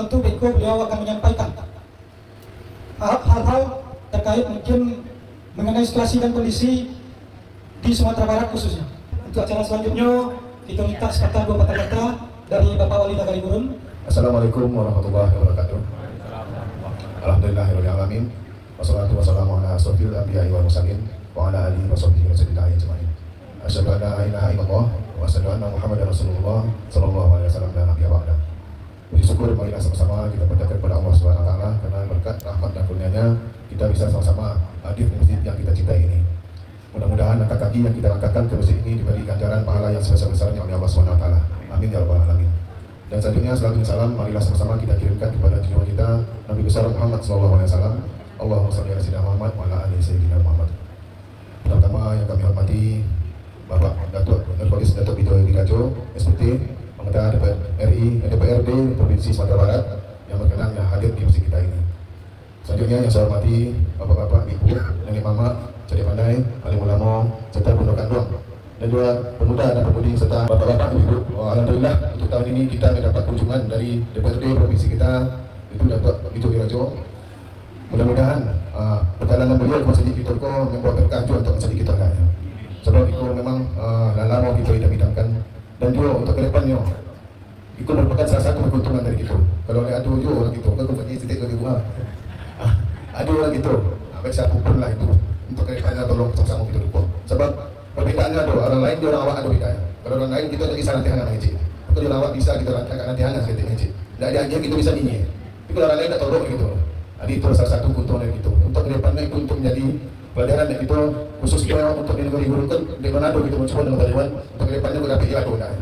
tentu Beko beliau akan menyampaikan hal-hal terkait mungkin mengenai situasi dan kondisi di Sumatera Barat khususnya. Untuk acara selanjutnya kita minta sepatah dua patah kata dari Bapak Wali Nagari Gurun. Assalamualaikum warahmatullahi wabarakatuh. Alhamdulillahirrahmanirrahim. Wassalatu wassalamu ala asrofil anbiya'i wal mursalin wa ala alihi wa sahbihi wa sallam ajma'in. Asyhadu an la ilaha illallah wa asyhadu anna Muhammadar Rasulullah sallallahu alaihi wasallam dan nabiyya ba'da. Puji syukur marilah sama-sama kita panjatkan kepada Allah Subhanahu wa taala karena berkat rahmat dan karunia-Nya kita bisa sama-sama hadir di masjid yang kita cintai ini. Mudah-mudahan langkah kaki yang kita langkahkan ke masjid ini diberi ganjaran pahala yang sebesar-besarnya oleh Allah Subhanahu wa taala. Amin ya rabbal alamin. Dan selanjutnya salawat dan salam marilah sama-sama kita kirimkan kepada junjungan kita Nabi besar Muhammad sallallahu alaihi wasallam. Allahumma shalli ala sayyidina Muhammad wa ala ali sayyidina Muhammad. Pertama yang kami hormati Bapak Datuk Nurholis Datuk Bidoi Birajo, SPT, anggota DPRD Provinsi Sumatera Barat yang berkenan yang hadir di masjid kita ini. Selanjutnya yang saya hormati Bapak-bapak, Ibu, Nenek Mama, Cari Pandai, Alim Ulama, serta Pondok Kandung, dan juga pemuda dan pemudi serta bapak-bapak, ibu. Alhamdulillah untuk tahun ini kita mendapat kunjungan dari DPRD provinsi kita, itu Datuk Bidoi Birajo. Mudah-mudahan perjalanan beliau ke masjid kita membawa berkah juga untuk masjid kita lainnya. Sebab itu memang lama kita idam-idamkan dan juga untuk kedepannya itu merupakan salah satu keuntungan dari kita. Kalau ada juga orang itu, kalau pergi sedikit lagi buah, ada orang itu, baik siapa pun lah itu untuk kedepannya tolong sama-sama kita dukung. Sebab perbedaannya ada orang lain, dia orang awak ada bedanya. Kalau orang lain kita tak bisa nanti hanya ngecik. Kalau orang awak bisa kita nanti hanya sedikit ngecik. Tidak ada aja kita bisa nyanyi. Tapi kalau orang lain tak tolong gitu. Jadi itu salah satu keuntungan dari itu. Untuk kedepannya itu untuk menjadi pelajaran yang itu khususnya untuk negeri Gurun di Manado kita mencoba dengan Taiwan untuk kedepannya kita dapat ilmu dah.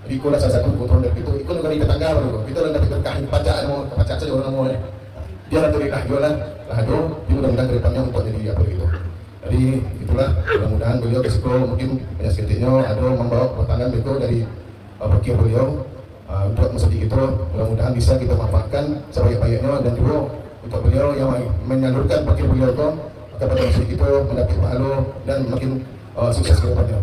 Jadi itu salah satu keuntungan dari itu. Itu negeri tetangga baru. Kita orang dapat berkah bacaan mau baca saja orang mau. Dia nanti dah jualan lah itu. Dia mudah-mudahan kedepannya untuk jadi apa gitu. Jadi itulah mudah-mudahan beliau kesiko mungkin banyak seketiknya ada membawa pertanyaan beliau dari fakir beliau untuk masjid itu mudah-mudahan bisa kita manfaatkan sebaik-baiknya dan juga untuk beliau yang menyalurkan fakir beliau itu kepada masjid itu mendapat pahala dan makin sukses ke depannya.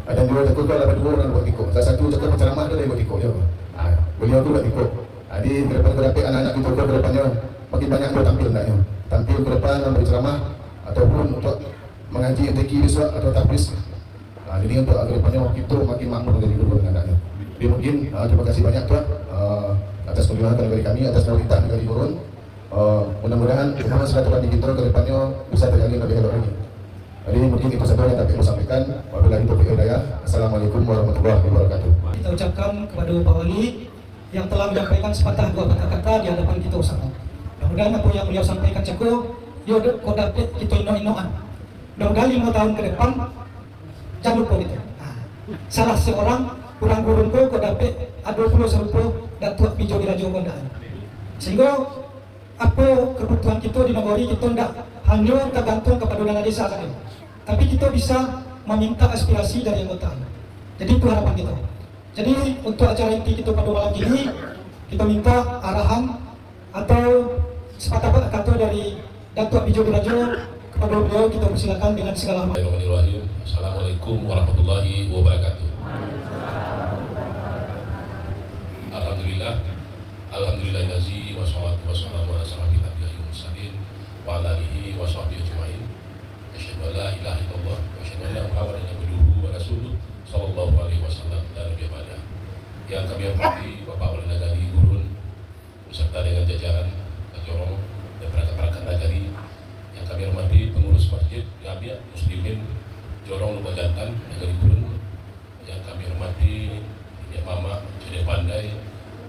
Dan dua cakap ada dua orang buat ikut. Salah satu cakap penceramah ada dari buat ikut ya. Beliau tu buat ikut. Jadi ke depan anak-anak kita ke depannya makin banyak dia tampil naknya. Tampil ke depan dan berceramah ataupun untuk mengaji MTQ besok atau tapis. Jadi untuk ke depannya kita makin makmur dari dulu dengan anaknya. Jadi mungkin terima kasih banyak tuan atas kunjungan dari kami atas perintah dari Gurun. Mudah-mudahan hubungan silaturahmi kita ke depannya bisa terjalin lebih elok lagi. Jadi mungkin itu saja yang dapat saya sampaikan. Wabillahi taufiq wal hidayah. Assalamualaikum warahmatullahi wabarakatuh. Kita ucapkan kepada Bapak Wali yang telah menyampaikan sepatah dua patah kata di hadapan kita bersama. Mudah-mudahan apa yang beliau sampaikan cukup, dia dapat kita ino-inoan. Mudah-mudahan 5 tahun ke depan jangan lupa itu. Salah seorang kurang Gurun kau dapat ada pulau serupa Datuk Bidoi Birajo Kondaan. Sehingga apa kebutuhan kita di negeri kita tidak hanya tergantung kepada dana desa saja, tapi kita bisa meminta aspirasi dari anggota. Jadi itu harapan kita. Jadi untuk acara inti kita pada malam ini kita minta arahan atau sepatah kata dari Datuk Bidoi Birajo kepada beliau. Kita persilakan dengan segala hormat. Assalamualaikum warahmatullahi wabarakatuh. Alhamdulillahi wassalatu wassalamu ala asyrofil anbiya'i wal mursalin wa ala alihi wa sahbihi ajma'in. Asyhadu an la ilaha illallah wa asyhadu anna Muhammadan abduhu wa rasuluh sallallahu alaihi wasallam dan nabiyya ba'da. Yang kami hormati Bapak Wali Nagari Gurun beserta dengan jajaran Jorong dan perangkat-perangkat nagari. Yang kami hormati pengurus masjid Jamiah Muslimin Jorong Lumajang Nagari Gurun. Yang kami hormati Nenek Mama Cari Pandai,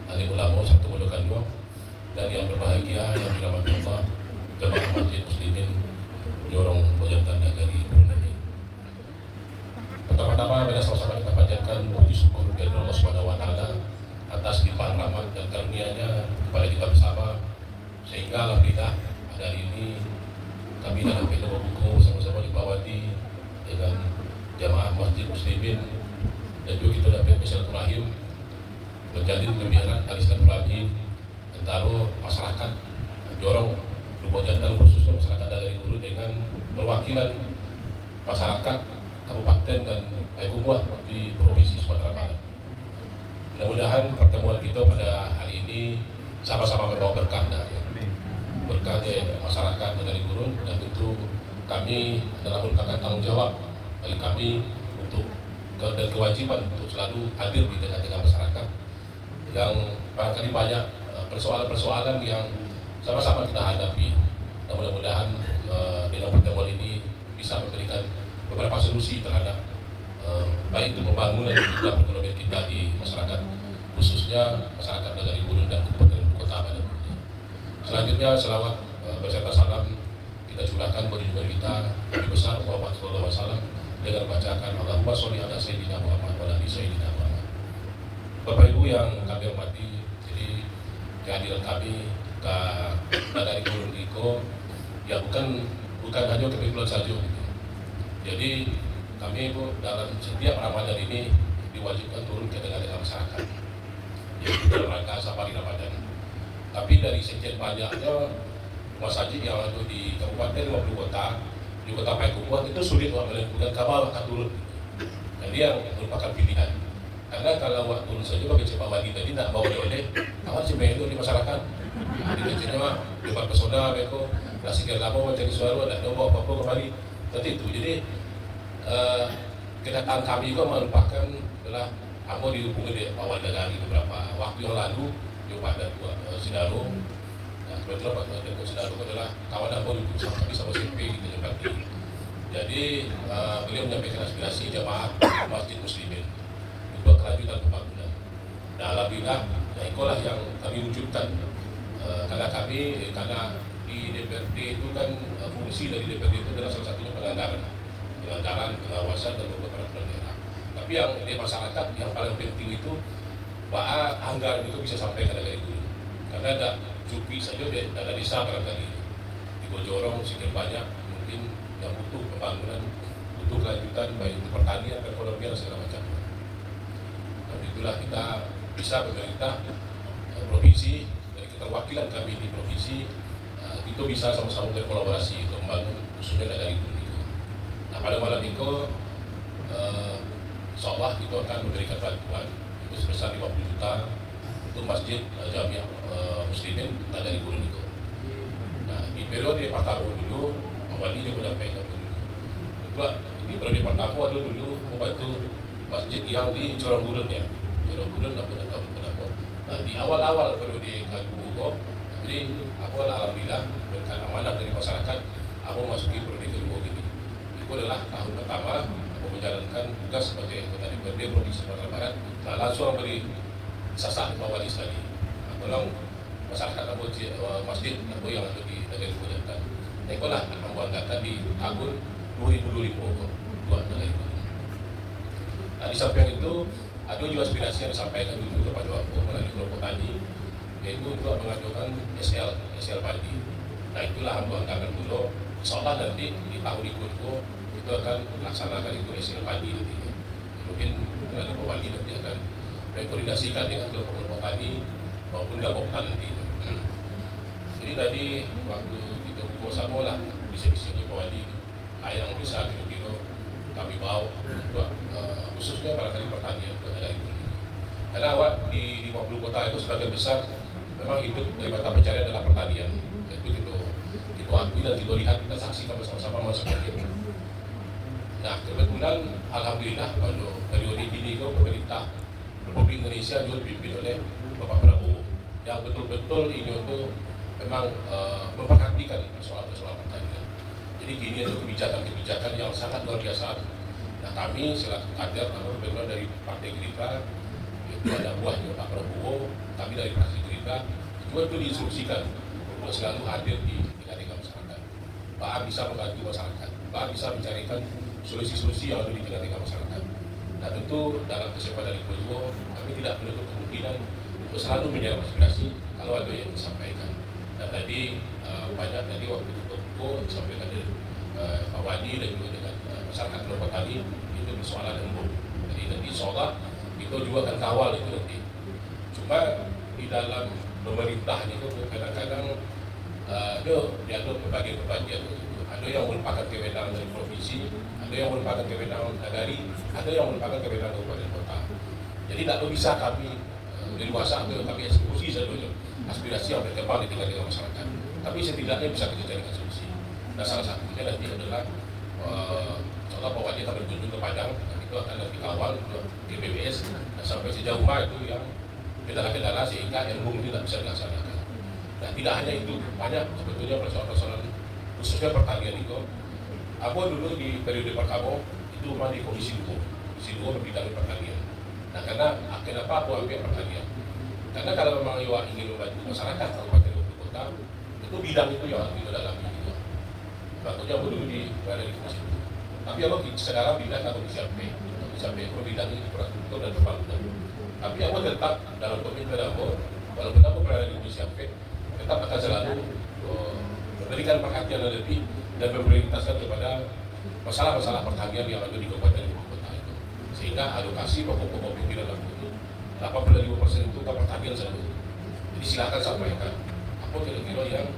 Alim Ulama Satu Pondok Kandung, dan yang berbahagia yang dirahmati Allah jemaah Masjid Muslimin Jorong Lumajang Nagari Gurun ini. Pertama-tama pada sama-sama kita panjatkan puji syukur kepada Allah Subhanahu wa taala atas limpahan rahmat dan karunia-Nya kepada kita bersama, sehingga alhamdulillah pada hari ini kami dalam Peno Buku sama-sama dibawati dengan jamaah Masjid Muslimin dan juga kita dapat bersilaturahim menjalin kebiasaan tali silaturahmi antara masyarakat Jorong Lumajang khususnya masyarakat dari Gurun dengan perwakilan masyarakat kabupaten dan Kabupaten di Provinsi Sumatera Barat. Mudah-mudahan pertemuan kita pada hari ini sama-sama membawa berkah ya. Berkah dari masyarakat negari Gurun, dan tentu kami adalah merupakan tanggung jawab bagi kami untuk dan kewajiban untuk selalu hadir di tengah-tengah masyarakat yang barangkali banyak persoalan-persoalan yang sama-sama kita hadapi. Dan mudah-mudahan dengan pertemuan ini bisa memberikan beberapa solusi terhadap baik itu pembangunan dan juga perekonomian kita di masyarakat, khususnya masyarakat negari Gurun dan Kabupaten Kota Bandar. Selanjutnya selawat beserta salam kita curahkan bagi kita Nabi besar Muhammad SAW dengan bacakan Allahumma sholli ala sayyidina Muhammad wa ala ali sayyidina Muhammad. Bapak Ibu yang kami hormati, jadi kehadiran kami ke negari Gurun Iko ya bukan hanya kebetulan saja. Jadi kami itu dalam setiap Ramadan ini diwajibkan turun ke tengah-tengah masyarakat, yaitu dalam rangka safari Ramadan. Tapi dari sekian banyaknya masjid yang ada di kabupaten maupun kota, di kota Payakumbuh itu sulit melakukan kapal akan turun. Dan dia yang merupakan pilihan. Karena kalau waktu turun saja bagi cepat wadi tadi tidak bawa oleh awal cemeng itu di masyarakat. Di kecilnya depan pesona mereka nasi kelapa mencari suara dan bawa apa-apa kembali. Seperti itu. Jadi kedatangan kami juga merupakan adalah apa dihubungi di awal negari beberapa waktu yang lalu di pada Sidaro. Nah, kebetulan Pak Dr. Sidaro adalah kawan aku di kami sama SMP di Jembati. Jadi beliau menyampaikan aspirasi jamaah Masjid Muslimin untuk kelanjutan pembangunan. Nah, alhamdulillah, itulah yang kami wujudkan karena di DPRD itu kan fungsi dari DPRD itu adalah salah satunya pengawasan, dan beberapa peraturan daerah. Tapi yang di masyarakat yang paling penting itu bahwa anggaran itu bisa sampai ke negara itu. Karena ada Jupi saja ada desa barangkali di Bojorong sekian banyak mungkin yang butuh pembangunan, butuh kelanjutan baik itu pertanian, perekonomian dan segala macam. Dan itulah kita bisa pemerintah provinsi dari keterwakilan kami di provinsi itu bisa sama-sama berkolaborasi untuk membangun khususnya negara itu. Nah, pada malam itu insya-Allah kita akan memberikan bantuan itu sebesar 50 juta untuk masjid Jamiah Muslimin dari Gurun itu. Nah, di periode pertama dulu awalnya dia menyampaikan dulu. Kedua, di periode pertama ada dulu membantu masjid yang di Corong Gurun ya. Corong Gurun apa tahun berapa. Nah, di awal-awal periode kedua, jadi aku alhamdulillah berkat amanah dari masyarakat, aku masuki periode kedua ini. Itu adalah tahun pertama aku menjalankan tugas sebagai anggota DPRD Provinsi Sumatera Barat. Nah, langsung beri sasaran Pak Wali tadi. Tolong masyarakat aku masjid aku yang ada di negara Kudantan. Nah, itulah membuatkan di tahun 2020 buat negara itu. Nah, di samping itu ada juga aspirasi yang disampaikan dulu kepada aku melalui kelompok tani, yaitu untuk mengajukan SL padi. Nah, itulah membuatkan dulu. Insya-Allah nanti di tahun itu akan melaksanakan itu SL padi nanti. Mungkin dengan Pak Wali nanti akan rekomendasikan dengan kelompok tani maupun gabungan nanti. Jadi tadi waktu kita buka sama lah bisa-bisanya Pak Wali yang bisa kira-kira kami bawa untuk khususnya barangkali pertanian dari itu. Karena awak di 50 kota itu sebagian besar memang hidup dari mata pencarian adalah pertanian. Itu kita akui dan kita lihat, kita saksikan bersama-sama seperti itu. Nah, kebetulan alhamdulillah kalau periode ini itu pemerintah Republik Indonesia juga dipimpin oleh Bapak Prabowo yang betul-betul ini untuk memang memperhatikan persoalan-persoalan pertanian. Jadi gini ada kebijakan-kebijakan yang sangat luar biasa. Nah, kami selaku kader kebetulan dari Partai Gerindra itu ada buahnya Pak Prabowo, kami dari Partai Gerindra juga itu diinstruksikan untuk selalu hadir di tengah-tengah masyarakat. Pak bisa membantu masyarakat, Pak bisa mencarikan solusi-solusi yang ada di tengah-tengah masyarakat. Nah, tentu dalam kesempatan itu juga kami tidak menutup kemungkinan untuk selalu menjawab aspirasi kalau ada yang disampaikan. Dan tadi banyak tadi waktu itu disampaikan dari Pak Wadi dan juga dengan masyarakat kelompok tadi itu persoalan yang umum. Jadi nanti insya-Allah itu juga akan kawal itu nanti. Cuma di dalam pemerintahan itu kadang-kadang diatur berbagai bagian. Ada yang merupakan kewenangan dari provinsi, ada yang merupakan kewenangan negari, ada yang merupakan kewenangan kabupaten kota. Jadi tidak bisa kami dari masa kami eksekusi saja aspirasi yang berkembang di tengah masyarakat. Tapi setidaknya bisa kita carikan solusi. Nah, salah satunya nanti adalah contoh bahwa kita berkunjung ke Padang, itu akan nanti kawal di BBS sampai sejauh mana itu yang kendala-kendala sehingga RUU tidak bisa dilaksanakan. Nah, tidak hanya itu, banyak sebetulnya persoalan-persoalan khususnya pertanian itu. Aku dulu di periode pertama itu memang di Komisi 2 berbidang pertanian. Nah, karena kenapa aku ambil pertanian? Karena kalau memang Iwa ingin membantu masyarakat kabupaten kota, itu bidang itu yang harus didalami gitu. Makanya aku dulu berada di Komisi 2. Tapi aku sekarang bidang atau Komisi AP itu bidang infrastruktur dan pembangunan. Tapi aku tetap dalam komitmen aku, walaupun aku berada di Komisi AP, tetap akan selalu memberikan perhatian yang lebih dan memprioritaskan kepada masalah-masalah pertanian yang ada di kabupaten kota itu. Sehingga alokasi pokok-pokok pimpinan aku itu 85% itu ke pertanian saja. Jadi silakan sampaikan apa kira-kira yang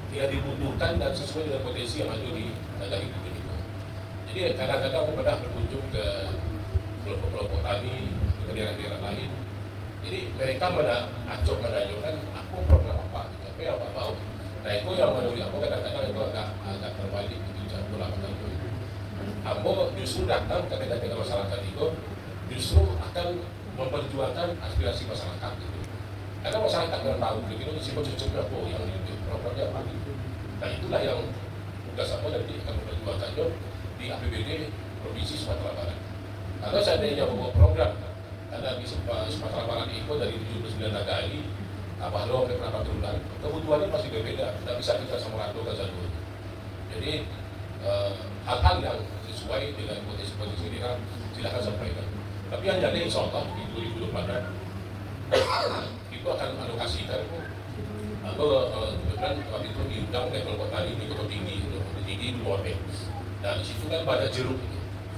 tidak dibutuhkan dan sesuai dengan potensi yang ada di negara itu. Jadi kadang-kadang aku pernah berkunjung ke kelompok-kelompok tani ke daerah-daerah lain. Jadi mereka menanyakan aku program apa, tapi apa mau. Nah itu yang menurut aku kadang-kadang itu agak terbalik itu campur lakukan itu. Ambo justru datang ke tengah-tengah masyarakat itu justru akan memperjuangkan aspirasi masyarakat itu. Karena masyarakat nggak tahu begitu sifat-sifat berapa yang di programnya apa gitu. Nah itulah yang tugas aku nanti akan memperjuangkannya di APBD Provinsi Sumatera Barat. Kalau seandainya membawa program, karena di Sumatera Barat itu dari 79 negara Abah lo beberapa turunan, kebutuhannya masih berbeda, tidak bisa kita samaratakan satu. Jadi hal-hal yang sesuai dengan potensi-potensi kita silakan sampaikan. Tapi yang jadi insya Allah di 2024 itu akan alokasikan. Aku kebetulan waktu itu diundang level kota ini di Kota Tinggi di luar B. Nah di situ kan banyak jeruk,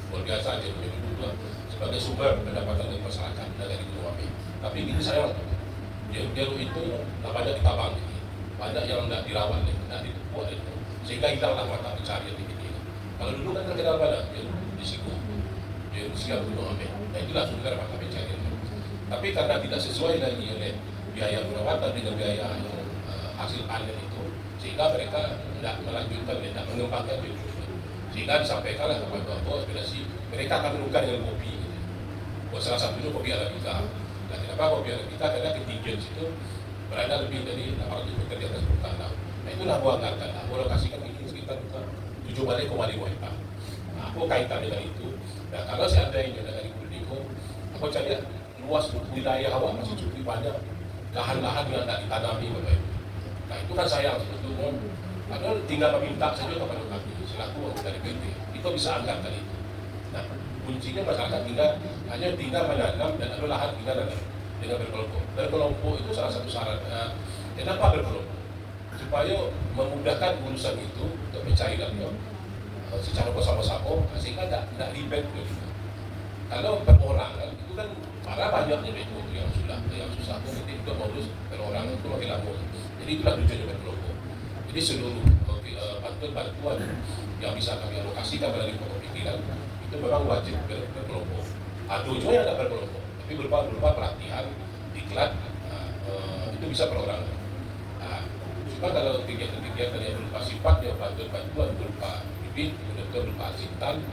luar biasa jeruk yang kedua sebagai sumber pendapatan dari masyarakat dari luar B. Tapi ini sayang. Jeruk itu banyak ditabang, banyak yang tidak dirawat, tidak dibuat itu, sehingga hilanglah mata pencarian di sini. Kalau dulu kan terkenal pada jeruk di siku, jeruk siap gunung ambil, nah itulah sumber mata pencarian. Tapi karena tidak sesuai lagi oleh biaya perawatan dengan biaya hasil panen itu, sehingga mereka tidak melanjutkan, tidak mengembangkan itu, sehingga disampaikanlah kepada aspirasi mereka akan menukar dengan kopi. Salah satunya kopi Arabica. Nah, kenapa kopi Arabica? Karena ketinggian situ berada lebih dari 800 meter di atas permukaan laut. Nah, itulah aku anggarkan. Aku lokasikan ini sekitar 7,5 hektar. Nah, aku kaitan dengan itu. Nah, kalau seandainya dari Kulniko, aku cari luas wilayah awak masih cukup banyak lahan-lahan yang tidak ditanami Bapak Ibu. Nah, itu kan sayang sebetulnya. Padahal tinggal meminta saja kepada kami selaku dari PT. Itu bisa anggarkan itu. Nah, kuncinya masyarakat hanya tinggal menanam dan ada lahan tinggal dengan berkelompok. Berkelompok itu salah satu syarat. Kenapa berkelompok? Supaya memudahkan urusan itu untuk pencairannya secara bersama-sama sehingga tidak ribet begitu. Kalau perorangan itu kan para banyaknya itu yang susah mungkin untuk mengurus perorangan itu makin lama. Jadi itulah tujuannya berkelompok. Jadi seluruh bantuan yang bisa kami alokasikan dari pokok pikiran itu memang wajib berkelompok. Ada juga yang tidak berkelompok, tapi berupa pelatihan, diklat, itu bisa perorangan. Nah, cuma kalau kegiatan-kegiatan yang berupa sifatnya bantuan berupa bibit, berupa asintan,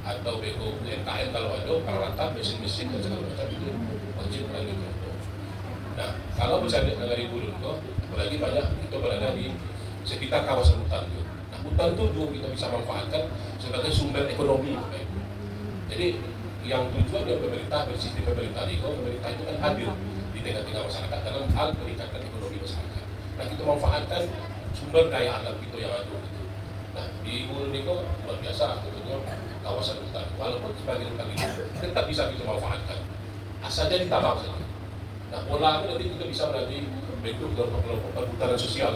atau BO UMKM kalau ada peralatan mesin-mesin dan segala macam itu wajib melalui kelompok. Nah, kalau misalnya dari Kulniko, apalagi banyak itu berada di sekitar kawasan hutan itu. Nah, hutan itu juga kita bisa manfaatkan sebagai sumber ekonomi. Jadi yang tujuan dari pemerintah bersistem pemerintah itu kan hadir di tengah-tengah masyarakat dalam hal meningkatkan ekonomi masyarakat. Nah, kita manfaatkan sumber daya alam itu yang ada gitu. Nah, di Kulniko luar biasa tentunya kawasan hutan. Walaupun sebagai hutan itu tetap bisa kita manfaatkan. Asalnya ditambah saja. Nah, polanya nanti kita bisa berarti bentuk kelompok perhutanan sosial,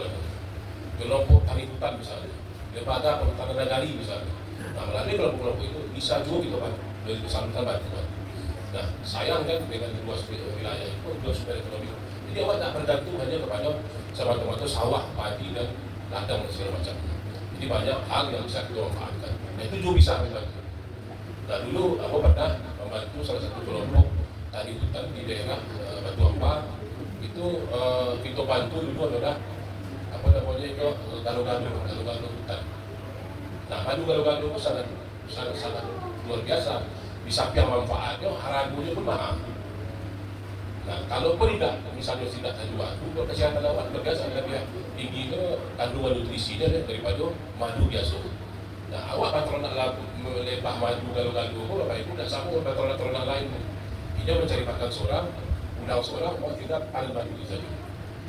kelompok tani hutan misalnya, lembaga perhutanan nagari misalnya. Nah, melalui kelompok-kelompok itu bisa juga kita dari kesambutan bantuan. Nah, sayang kan dengan luas wilayah itu luas sumber ekonomi. Jadi awak tak bergantung hanya kepada semata-mata sawah, padi dan ladang dan segala macam. Jadi banyak hal yang bisa kita manfaatkan. Nah, itu juga bisa membantu. Nah, dulu aku pernah membantu salah satu kelompok tadi hutan di daerah Batu Ampar itu kita bantu dulu adalah apa namanya itu gado-gado hutan. Nah, gado-gado itu sangat luar biasa. Di samping manfaatnya, harganya pun mahal. Nah, kalau tidak, misalnya tidak ada madu, kesehatan awak luar biasa, lebih tinggi ke kandungan nutrisinya daripada madu biasa. Nah, awak patronak lagu melepah madu gado-gado, Bapak Ibu tidak sama dengan patronak lain. Dia mencari makan seorang, undang seorang, mau tidak paling madu itu saja.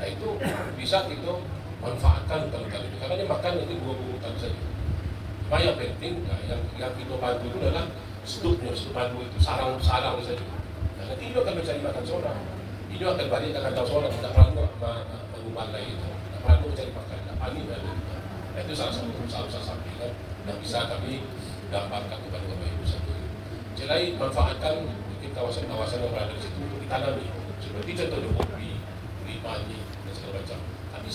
Nah, itu bisa kita manfaatkan hutan-hutan itu, karena dia makan nanti buah-buah hutan saja. Cuma yang penting, nah, yang kita bantu itu adalah stuk madu itu, sarang saja. Nah, nanti dia akan mencari makan seorang, dia akan balik ke kandang seorang, tidak perlu mengubah lagi itu, tidak perlu mencari makan, tidak panik. Nah, itu salah satu usaha sampingan yang bisa kami gambarkan kepada Bapak Ibu sekalian. Selain manfaatkan mungkin kawasan-kawasan yang berada di situ untuk ditanami, seperti contohnya kopi, limani dan segala macam. Kami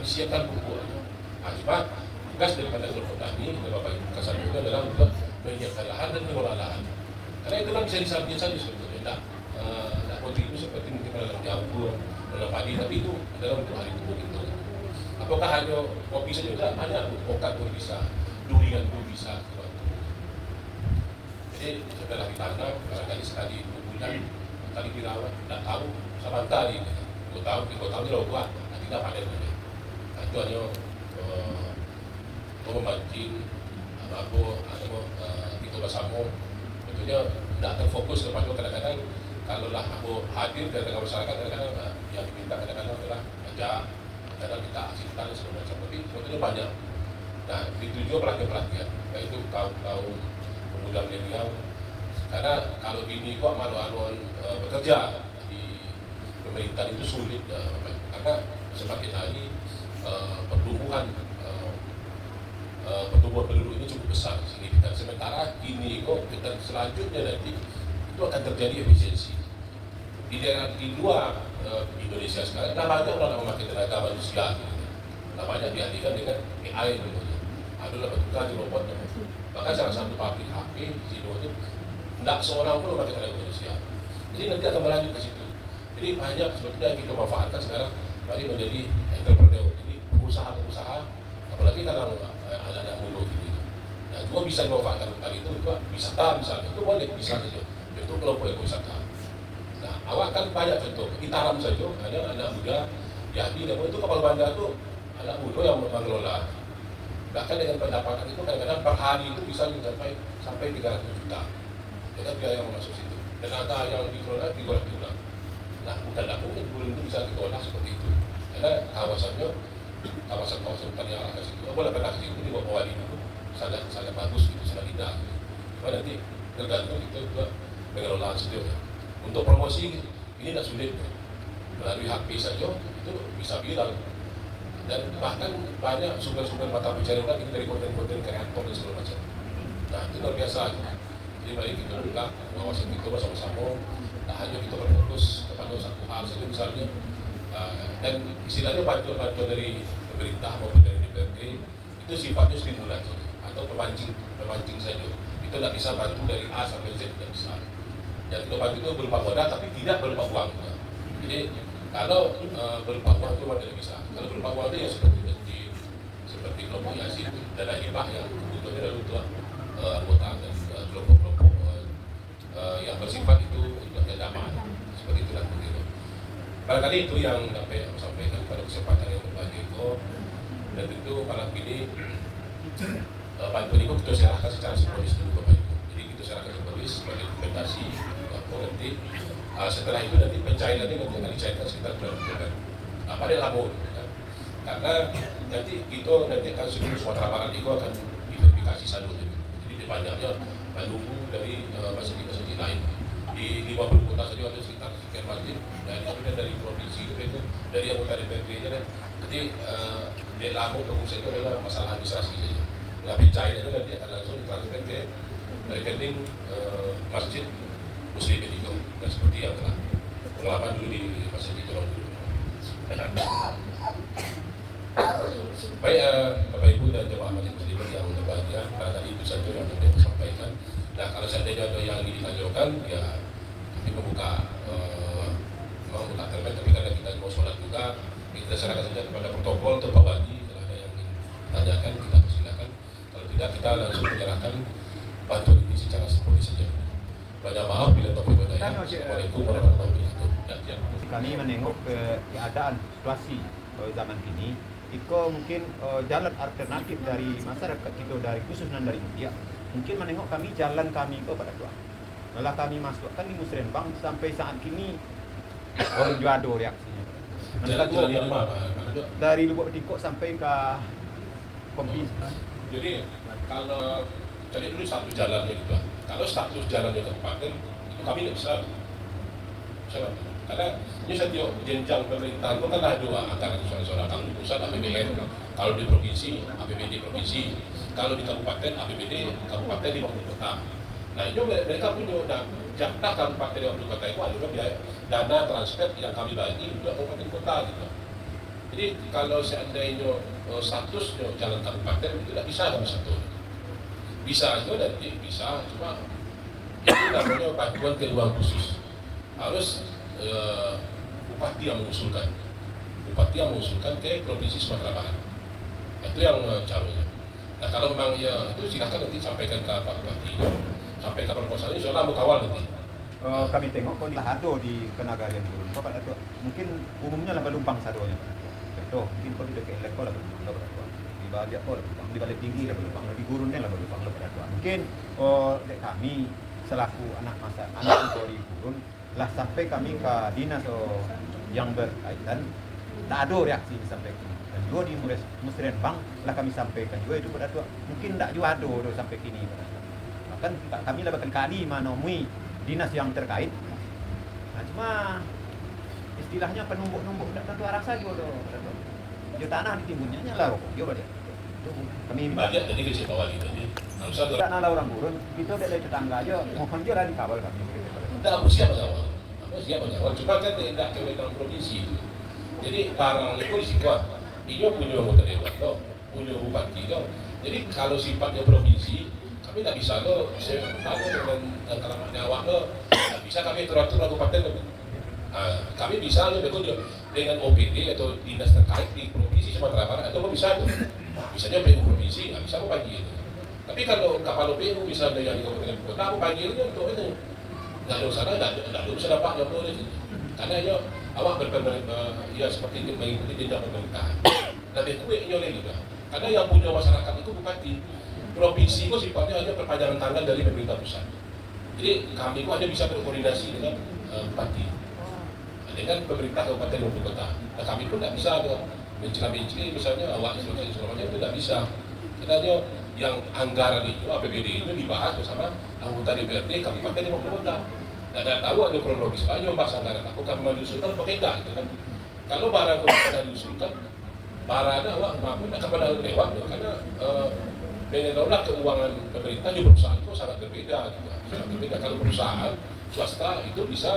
siapkan pupuk. Nah, cuma tugas daripada kelompok kami dan Bapak Ibu Kasar juga adalah untuk menyiapkan lahan dan mengelola lahan. Karena itu kan bisa disampaikan saja sebetulnya. Tidak kontribusi seperti mungkin dalam jamur, dalam padi, tapi itu adalah untuk hari itu gitu. Apakah hanya kopi saja? Tidak, banyak pokat pun bisa, durian pun bisa. Jadi setelah ditanam, barangkali sekali 2 bulan, kali dirawat, tidak tahu sama kali. 2 tahun dia buat, tidak panen saja. Nah, itu hanya memancing atau kita bersama, tentunya tidak terfokus kepada kadang-kadang kalau lah aku hadir dari masyarakat kadang-kadang yang diminta kadang-kadang adalah ajak, kadang kita asisten segala macam, tapi sebetulnya banyak. Nah, dituju pelatihan, yaitu kaum pemuda milenial, karena kalau ini kok malu-maluan bekerja di pemerintahan itu sulit, karena semakin hari pertumbuhan penduduk ini cukup besar signifikan. Sementara ini kok kita selanjutnya nanti itu akan terjadi efisiensi di daerah di luar Indonesia sekarang. Nah, banyak orang memakai tenaga manusia, banyak dialihkan dengan AI tentunya. Adalah betul-betul robot. Bahkan salah satu pabrik HP di sini itu tidak seorang pun memakai tenaga manusia. Jadi nanti akan berlanjut ke situ. Jadi banyak sebetulnya yang kita manfaatkan sekarang mari menjadi entrepreneur. Jadi pengusaha-pengusaha, apalagi kalau anak-anak muda gitu. Nah, juga bisa memanfaatkan hutan itu juga wisata misalnya, itu boleh bisa saja. Itu kelompok wisata. Nah, awak kan banyak contoh, Itaram saja ada anak muda, jadi itu kapal bandar itu anak muda yang mengelola. Bahkan dengan pendapatan itu kadang-kadang per hari itu bisa sampai 300 juta. Jadi biaya yang masuk situ. Dan ada yang dikelola 300 juta. Nah, bukan tak mungkin burung itu bisa dikelola seperti itu. Karena kawasan-kawasan hutan yang arah ke situ, boleh pernah ke situ di bawah itu sangat bagus gitu, sangat indah. Cuma nanti tergantung itu juga pengelolaan sendiri. Untuk promosi ini tidak sulit, melalui HP saja itu bisa viral. Dan bahkan banyak sumber-sumber mata pencarian ini dari konten-konten kreator dan segala macam. Nah, itu luar biasa. Jadi mari kita buka kawasan itu bersama-sama. Tak hanya kita berfokus kepada satu hal saja misalnya. Dan istilahnya bantuan dari pemerintah maupun dari DPRD itu sifatnya stimulan atau pemancing saja. Itu tidak bisa bantu dari A sampai Z, tidak bisa. Yang kita bantu itu berupa modal tapi tidak berupa uang. Jadi kalau berupa uang itu tidak bisa. Kalau berupa uang itu ya seperti kelompok Yasin, dana hibah yang kebutuhannya adalah untuk anggota dan kelompok-kelompok yang bersifat itu untuk jamaah. Seperti itulah begitu. Barangkali itu yang dapat saya sampaikan pada kesempatan yang berbagi itu. Dan tentu malam ini bantuan itu kita serahkan secara simbolis dulu Bapak Ibu. Jadi kita serahkan simbolis sebagai dokumentasi nanti setelah itu nanti pencairan ini nanti akan dicairkan sekitar bulan-bulan pada Lampung kan? Karena nanti kita nanti akan seluruh Sumatera Barat itu akan diverifikasi satu. Jadi banyaknya menunggu dari masjid-masjid lain di 50 kota saja ada sekitar sekian masjid, dan itu dari provinsi itu dari anggota DPRD-nya kan. Jadi di Lampung Kabupaten itu adalah masalah administrasi saja. Nah, pencairan itu nanti akan langsung ditransfer ke rekening masjid Muslim itu, dan seperti yang telah pengalaman dulu di masjid itu dulu. Baik, Bapak Ibu dan jemaah masjid Muslim yang berbahagia, karena tadi itu saja yang saya sampaikan. Nah, kalau seandainya ada yang ingin ditanyakan, ya seperti membuka termen, tapi karena kita mau sholat juga, kita serahkan saja kepada protokol atau Pak Wali. Kalau ada yang ingin tanyakan, kita persilakan. Kalau tidak, kita langsung menyerahkan bantuan ini secara seperti saja. Banyak maaf bila topik bertanya. Assalamualaikum warahmatullahi wabarakatuh. Ya. Kami menengok ke keadaan situasi zaman kini, itu mungkin jalan alternatif dari masyarakat kita, dari khususnya dari India, mungkin menengok kami jalan kami itu pada Tuhan. Setelah kami masukkan di Musrembang sampai saat kini orang juado reaksinya. Jalan yang mana? Dari Lubuk Tikuk sampai ke Kompis. Jadi kalau jadi dulu satu jalannya gitu. Kalau status jalannya kabupaten itu kami tidak bisa. Karena ini setiap jenjang pemerintahan itu kan ada dua antara suara-suara. Kalau di pusat APBN, kalau di provinsi APBD provinsi, kalau di kabupaten APBD kabupaten di waktu kota. Nah itu mereka punya jatah kabupaten di waktu kota itu adalah dana transfer yang kami bagi untuk kabupaten kota gitu. Jadi kalau seandainya statusnya jalan kabupaten itu tidak bisa kami satu. Bisa aja dan bisa, cuma itu namanya bantuan ke ruang khusus. Harus bupati yang mengusulkan ke provinsi Sumatera Barat. Itu yang caranya. Nah kalau memang ya itu silakan nanti sampaikan ke Pak Bupati, sampai ke proposalnya, insya Allah mau kawal nanti. Kami tengok kok di Hado di Kenagarian Gurun, Pak Pada Tua. Mungkin umumnya lah belumpang sadonya. Contoh, mungkin kalau di dekat Eleko lah belumpang lah Pada Tua. Di balik apa lah belumpang, di balik tinggi lah belumpang, di Gurunnya lah belumpang lah Pada Tua. Mungkin kami selaku anak di Gurun lah sampai kami ke dinas yang berkaitan, tak ada reaksi disampaikan. Dan juga di Musrembang lah kami sampaikan juga itu Pada Tua. Mungkin tak juga ada sampai kini Pada Tua. Bahkan kami lah bahkan kali menemui dinas yang terkait. Nah cuma istilahnya penumbuk-numbuk tak tentu arah saja Pada Tua. Dia tanah ditimbunnya nyala rokok. Dia pada. Kami Banyak tadi ke Pak Wali tadi. Harus ada. tak nala orang Gurun, kita dari tetangga aja mohon dia di kawal kami. Tidak siapa awal. Siapa awal. Cuma kan tidak kewenangan provinsi itu. Jadi barang itu risiko. Ini punya anggota dewan toh, punya bupati toh. Jadi kalau sifatnya provinsi, kami tidak bisa loh. Saya tahu dengan antara nyawa loh. Tidak bisa kami teratur kabupaten. Kami bisa loh betul dengan OPD atau dinas terkait di provinsi Sumatera Barat atau bisa tuh. Misalnya PU provinsi, nggak bisa aku panggil. Tapi kalau kapal PU misalnya yang di kabupaten kota, aku panggilnya untuk itu. Nggak ada usaha, nggak usah dapat yang boleh. Karena ya awak ya seperti itu mengikuti jenjang pemerintahan. Lebih kuat nyoleh juga. Karena yang punya masyarakat itu bupati. Provinsi itu sifatnya hanya perpanjangan tangan dari pemerintah pusat. Jadi kami itu hanya bisa berkoordinasi dengan bupati, dengan pemerintah kabupaten maupun kota. Nah kami pun tidak bisa mencela-mencela misalnya awak semuanya itu tidak bisa. Karena yang anggaran itu APBD itu dibahas bersama anggota DPRD kabupaten maupun kota. Tidak tahu ada kronologis banyak bahas anggaran. Aku kan mengusulkan pakai enggak gitu kan. Kalau barang kita diusulkan, barang awak mampu kepada lewat karena dengan keuangan pemerintah juga perusahaan itu sangat berbeda gitu. Sangat berbeda. Kalau perusahaan swasta itu bisa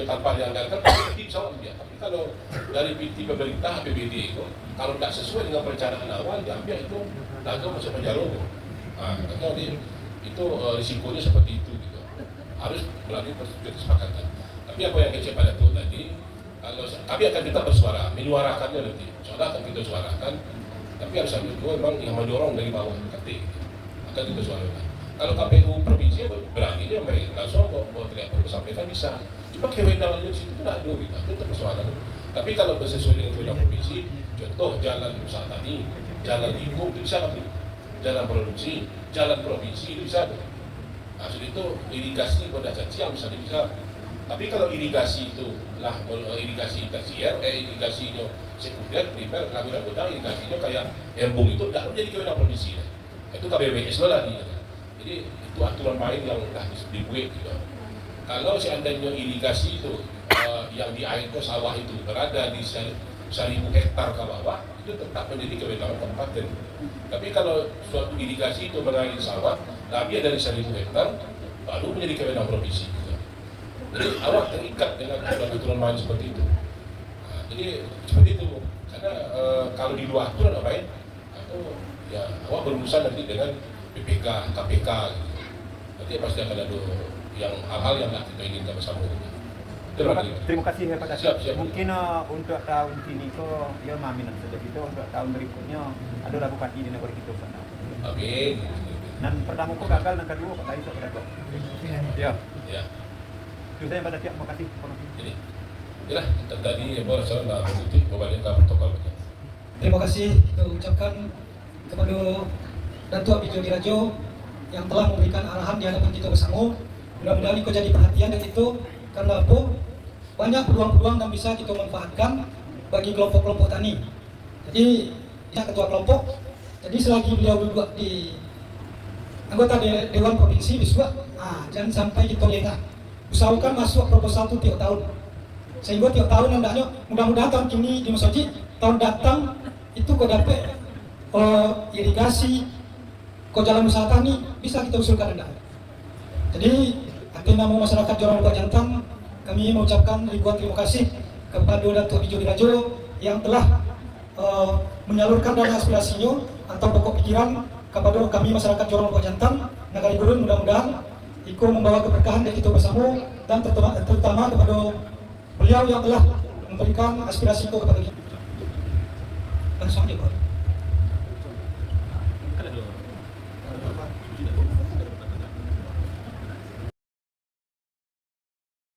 tanpa dianggarkan pasti bisa dia. Tapi kalau dari pemerintah APBD itu kalau tidak sesuai dengan perencanaan awal diambil itu lalu masuk penjara. Karena itu risikonya seperti itu gitu. Harus melalui kesepakatan. Tapi apa yang kecil pada itu tadi, kalau kami akan kita bersuara, menyuarakannya nanti. Soalnya akan kita suarakan, tapi harus sambil itu memang yang mendorong dari bawah ketik akan kita suarakan. Kalau KPU provinsi berani dia langsung mau teriak sampaikan bisa. Cuma kewenangannya di situ tidak ada gitu, itu persoalan. Tapi kalau sesuai dengan kewenangan provinsi, contoh jalan usaha tadi, jalan lingkung itu bisa kan? Jalan produksi, jalan provinsi itu bisa. Maksud itu irigasi pada siang misalnya bisa. Tapi kalau irigasi itu lah irigasi tersier, irigasinya sekunder, primer, lagu-lagu irigasinya kayak embung itu tidak menjadi kewenangan provinsi. Itu KBWS lagi. Jadi itu aturan main yang sudah dibuat gitu. Kalau seandainya irigasi itu yang di air ke sawah itu berada di 1.000 hektar ke bawah, itu tetap menjadi kewenangan kabupaten. Tapi kalau suatu irigasi itu mengairi sawah, lebih dari 1.000 hektar, baru menjadi kewenangan provinsi. Gitu. Jadi awak terikat dengan aturan main seperti itu. Nah, jadi seperti itu. Karena kalau di luar aturan apa atau ya awak berurusan nanti dengan BPK, KPK gitu. Nanti pasti akan ada yang hal-hal yang kita inginkan bersama. Terima kasih. Terima kasih ya Pak Datuk. Siap. Mungkin untuk tahun ini kok ya maminan saja gitu, untuk tahun berikutnya adalah bupati di negara kita sana. Amin. Dan pertama kok gagal, dan kedua kok tadi Pak Datuk. Ya. Ya. Itu saya Pak Datuk, terima kasih. Jadi, inilah tadi Ibu Rasul dah menutup berbalik ke protokol. Terima kasih kita ucapkan kepada Datuk Abidjo Dirajo yang telah memberikan arahan di hadapan kita bersama. Mudah-mudahan itu jadi perhatian dan itu karena apa? Banyak peluang-peluang yang bisa kita manfaatkan bagi kelompok-kelompok tani. Jadi, saya ketua kelompok. Jadi selagi beliau duduk di anggota Dewan Provinsi di Suat, jangan sampai kita lengah. Usahakan masuk proposal itu tiap tahun. Sehingga tiap tahun hendaknya, mudah-mudahan tahun ini di Masjid, tahun datang itu kau dapat irigasi, kau jalan usaha tani bisa kita usulkan hendaknya. Jadi atas nama masyarakat Joran Lubak Jantan, kami mengucapkan ribuan terima kasih kepada Datuk Abidjo Dirajo yang telah menyalurkan dana aspirasinya atau pokok pikiran kepada kami masyarakat Joran Lubak Jantan, Nagari Gurun. Mudah-mudahan ikut membawa keberkahan dari kita bersama dan terutama kepada beliau yang telah memberikan aspirasi itu kepada kita. Langsung aja, Pak.